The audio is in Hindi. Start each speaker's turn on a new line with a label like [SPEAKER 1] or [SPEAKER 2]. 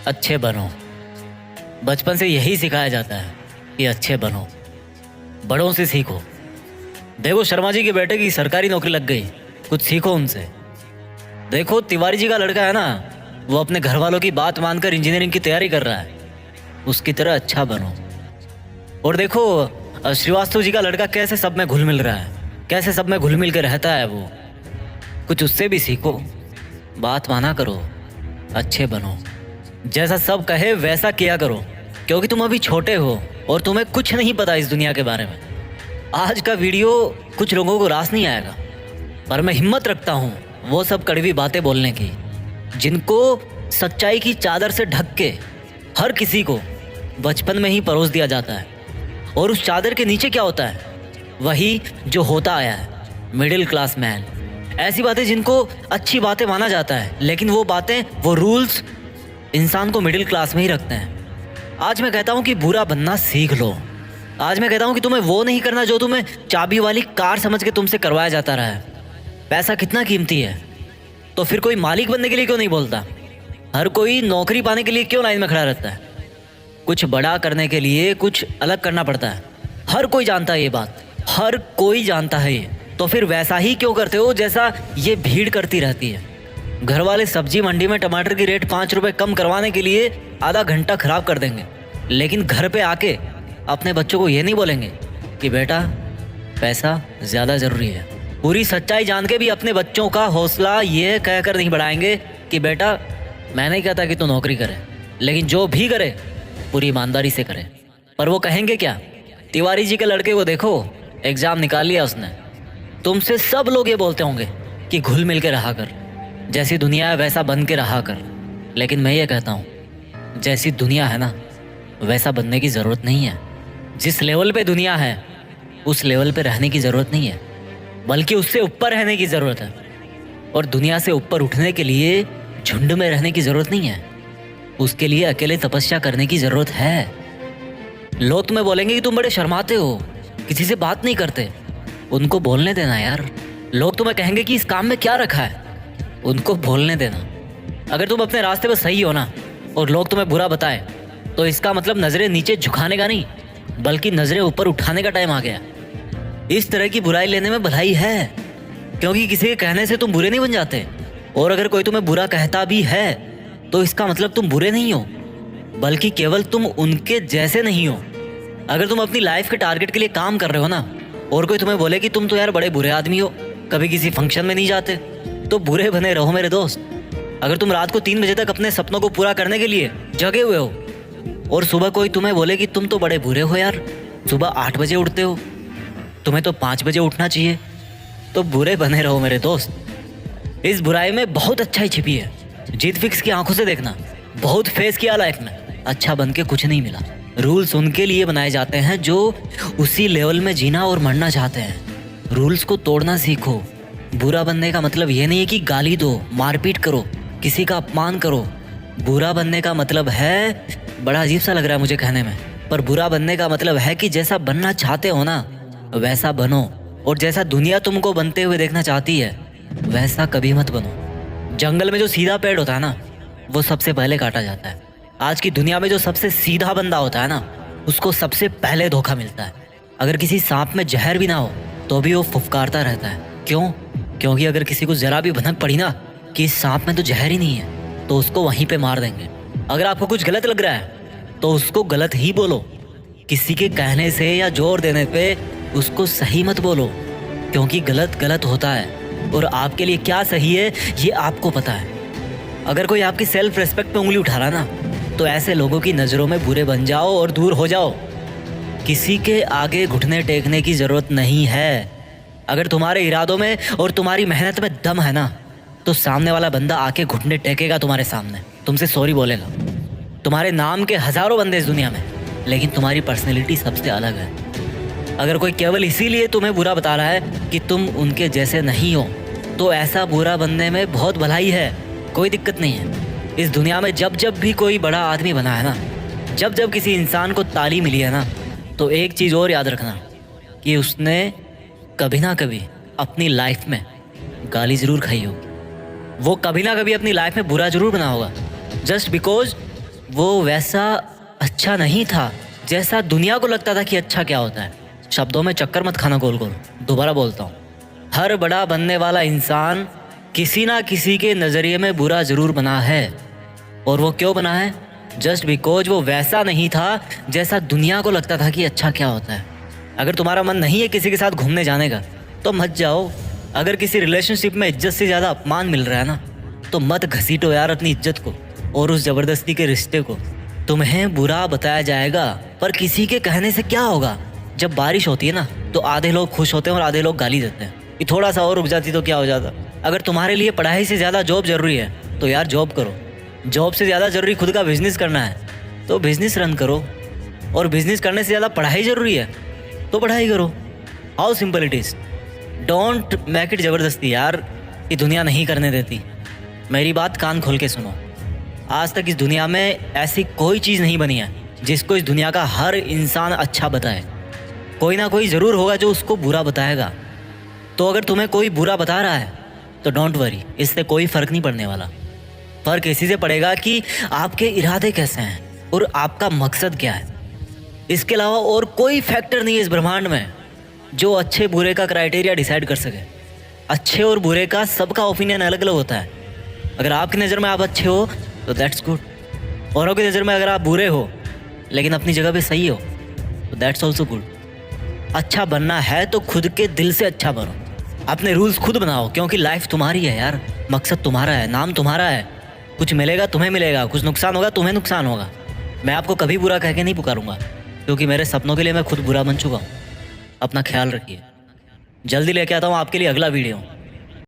[SPEAKER 1] अच्छे बनो। बचपन से यही सिखाया जाता है कि अच्छे बनो, बड़ों से सीखो। देखो शर्मा जी के बेटे की सरकारी नौकरी लग गई, कुछ सीखो उनसे। देखो तिवारी जी का लड़का है ना, वो अपने घर वालों की बात मानकर इंजीनियरिंग की तैयारी कर रहा है, उसकी तरह अच्छा बनो। और देखो श्रीवास्तव जी का लड़का कैसे सब में घुल मिल रहा है, कैसे सब में घुल मिल के रहता है वो, कुछ उससे भी सीखो। बात माना करो, अच्छे बनो, जैसा सब कहे वैसा किया करो, क्योंकि तुम अभी छोटे हो और तुम्हें कुछ नहीं पता इस दुनिया के बारे में। आज का वीडियो कुछ लोगों को रास नहीं आएगा, पर मैं हिम्मत रखता हूँ वो सब कड़वी बातें बोलने की, जिनको सच्चाई की चादर से ढक के हर किसी को बचपन में ही परोस दिया जाता है। और उस चादर के नीचे क्या होता है, वही जो होता आया है, मिडिल क्लास मैन। ऐसी बातें जिनको अच्छी बातें माना जाता है, लेकिन वो बातें, वो रूल्स इंसान को मिडिल क्लास में ही रखते हैं। आज मैं कहता हूँ कि बुरा बनना सीख लो। आज मैं कहता हूँ कि तुम्हें वो नहीं करना जो तुम्हें चाबी वाली कार समझ के तुमसे करवाया जाता रहा है। पैसा कितना कीमती है, तो फिर कोई मालिक बनने के लिए क्यों नहीं बोलता? हर कोई नौकरी पाने के लिए क्यों लाइन में खड़ा रहता है? कुछ बड़ा करने के लिए कुछ अलग करना पड़ता है। हर कोई जानता है ये बात, हर कोई जानता है ये। तो फिर वैसा ही क्यों करते हो जैसा ये भीड़ करती रहती है? घर वाले सब्जी मंडी में टमाटर की रेट 5 रुपए कम करवाने के लिए आधा घंटा खराब कर देंगे, लेकिन घर पे आके अपने बच्चों को ये नहीं बोलेंगे कि बेटा पैसा ज़्यादा ज़रूरी है। पूरी सच्चाई जान के भी अपने बच्चों का हौसला ये कहकर नहीं बढ़ाएंगे कि बेटा मैं नहीं कहता कि तू नौकरी करे, लेकिन जो भी करे पूरी ईमानदारी से करे। पर वो कहेंगे क्या? तिवारी जी के लड़के को देखो, एग्ज़ाम निकाल लिया उसने। तुमसे सब लोग ये बोलते होंगे कि घुल मिल के रहा कर, जैसी दुनिया है वैसा बन के रहा कर। लेकिन मैं ये कहता हूँ जैसी दुनिया है ना वैसा बनने की ज़रूरत नहीं है। जिस लेवल पे दुनिया है उस लेवल पे रहने की ज़रूरत नहीं है, बल्कि उससे ऊपर रहने की ज़रूरत है। और दुनिया से ऊपर उठने के लिए झुंड में रहने की ज़रूरत नहीं है, उसके लिए अकेले तपस्या करने की ज़रूरत है। लोग तुम्हें बोलेंगे कि तुम बड़े शर्माते हो, किसी से बात नहीं करते। उनको बोलने देना यार। लोग तुम्हें कहेंगे कि इस काम में क्या रखा है, उनको बोलने देना। अगर तुम अपने रास्ते पर सही हो ना और लोग तुम्हें बुरा बताए, तो इसका मतलब नज़रें नीचे झुकाने का नहीं, बल्कि नज़रें ऊपर उठाने का टाइम आ गया। इस तरह की बुराई लेने में भलाई है, क्योंकि किसी के कहने से तुम बुरे नहीं बन जाते। और अगर कोई तुम्हें बुरा कहता भी है तो इसका मतलब तुम बुरे नहीं हो, बल्कि केवल तुम उनके जैसे नहीं हो। अगर तुम अपनी लाइफ के टारगेट के लिए काम कर रहे हो ना, और कोई तुम्हें बोले कि तुम तो यार बड़े बुरे आदमी हो, कभी किसी फंक्शन में नहीं जाते, तो बुरे बने रहो मेरे दोस्त। अगर तुम रात को 3 बजे तक अपने सपनों को पूरा करने के लिए जगे हुए हो, और सुबह कोई तुम्हें बोले कि तुम तो बड़े बुरे हो यार, सुबह 8 बजे उठते हो, तुम्हें तो 5 बजे उठना चाहिए, तो बुरे बने रहो मेरे दोस्त। इस बुराई में बहुत अच्छाई छिपी है। जीत फिक्स की आंखों से देखना। बहुत फेस किया लाइफ में, अच्छा बन के कुछ नहीं मिला। रूल्स उनके लिए बनाए जाते हैं जो उसी लेवल में जीना और मरना चाहते हैं। रूल्स को तोड़ना सीखो। बुरा बनने का मतलब ये नहीं है कि गाली दो, मारपीट करो, किसी का अपमान करो। बुरा बनने का मतलब है, बड़ा अजीब सा लग रहा है मुझे कहने में, पर बुरा बनने का मतलब है कि जैसा बनना चाहते हो ना वैसा बनो, और जैसा दुनिया तुमको बनते हुए देखना चाहती है वैसा कभी मत बनो। जंगल में जो सीधा पेड़ होता है ना वो सबसे पहले काटा जाता है। आज की दुनिया में जो सबसे सीधा बंदा होता है ना उसको सबसे पहले धोखा मिलता है। अगर किसी सांप में जहर भी ना हो तो भी वो फुफकारता रहता है। क्यों? क्योंकि अगर किसी को जरा भी भनक पड़ी ना कि इस सांप में तो जहर ही नहीं है, तो उसको वहीं पे मार देंगे। अगर आपको कुछ गलत लग रहा है तो उसको गलत ही बोलो। किसी के कहने से या जोर देने पे उसको सही मत बोलो, क्योंकि गलत गलत होता है और आपके लिए क्या सही है ये आपको पता है। अगर कोई आपकी सेल्फ रिस्पेक्ट पे उंगली उठा रहा ना तो ऐसे लोगों की नज़रों में बुरे बन जाओ और दूर हो जाओ। किसी के आगे घुटने टेकने की ज़रूरत नहीं है। अगर तुम्हारे इरादों में और तुम्हारी मेहनत में दम है ना तो सामने वाला बंदा आके घुटने टेकेगा तुम्हारे सामने, तुमसे सॉरी बोलेगा। तुम्हारे नाम के हज़ारों बंदे इस दुनिया में, लेकिन तुम्हारी पर्सनैलिटी सबसे अलग है। अगर कोई केवल इसीलिए तुम्हें बुरा बता रहा है कि तुम उनके जैसे नहीं हो, तो ऐसा बुरा बनने में बहुत भलाई है, कोई दिक्कत नहीं है। इस दुनिया में जब जब भी कोई बड़ा आदमी बना है ना, जब जब किसी इंसान को ताली मिली है ना, तो एक चीज़ और याद रखना कि उसने कभी ना कभी अपनी लाइफ में गाली ज़रूर खाई होगी। वो कभी ना कभी अपनी लाइफ में बुरा ज़रूर बना होगा, जस्ट बिकॉज वो वैसा अच्छा नहीं था जैसा दुनिया को लगता था कि अच्छा क्या होता है। शब्दों में चक्कर मत खाना गोल गोल। दोबारा बोलता हूँ, हर बड़ा बनने वाला इंसान किसी ना किसी के नज़रिए में बुरा ज़रूर बना है। और वो क्यों बना है? जस्ट बिकॉज वो वैसा नहीं था जैसा दुनिया को लगता था कि अच्छा क्या होता है। अगर तुम्हारा मन नहीं है किसी के साथ घूमने जाने का तो मत जाओ। अगर किसी रिलेशनशिप में इज्जत से ज़्यादा अपमान मिल रहा है ना, तो मत घसीटो यार अपनी इज्जत को और उस ज़बरदस्ती के रिश्ते को। तुम्हें बुरा बताया जाएगा, पर किसी के कहने से क्या होगा। जब बारिश होती है ना, तो आधे लोग खुश होते हैं और आधे लोग गाली देते हैं कि थोड़ा सा और रुक जाती तो क्या हो जाता। अगर तुम्हारे लिए पढ़ाई से ज़्यादा जॉब ज़रूरी है तो यार जॉब करो। जॉब से ज़्यादा ज़रूरी खुद का बिजनेस करना है तो बिजनेस रन करो। और बिजनेस करने से ज़्यादा पढ़ाई ज़रूरी है तो पढ़ाई करो। How simple it is. Don't make it ज़बरदस्ती यार, ये दुनिया नहीं करने देती। मेरी बात कान खोल के सुनो। आज तक इस दुनिया में ऐसी कोई चीज़ नहीं बनी है जिसको इस दुनिया का हर इंसान अच्छा बताए। कोई ना कोई ज़रूर होगा जो उसको बुरा बताएगा। तो अगर तुम्हें कोई बुरा बता रहा है तो डोंट वरी, इससे कोई फ़र्क नहीं पड़ने वाला। फ़र्क इसी से पड़ेगा कि आपके इरादे कैसे हैं और आपका मकसद क्या है। इसके अलावा और कोई फैक्टर नहीं है इस ब्रह्मांड में जो अच्छे बुरे का क्राइटेरिया डिसाइड कर सके। अच्छे और बुरे का सबका ओपिनियन अलग अलग होता है। अगर आपकी नज़र में आप अच्छे हो तो दैट्स गुड। औरों की नज़र में अगर आप बुरे हो लेकिन अपनी जगह पे सही हो तो दैट्स ऑल्सो गुड। अच्छा बनना है तो खुद के दिल से अच्छा बनो। अपने रूल्स खुद बनाओ, क्योंकि लाइफ तुम्हारी है यार। मकसद तुम्हारा है, नाम तुम्हारा है। कुछ मिलेगा तुम्हें मिलेगा, कुछ नुकसान होगा तुम्हें नुकसान होगा। मैं आपको कभी बुरा कह के नहीं पुकारूंगा, क्योंकि मेरे सपनों के लिए मैं खुद बुरा बन चुका हूँ। अपना ख्याल रखिए। जल्दी लेके आता हूँ आपके लिए अगला वीडियो।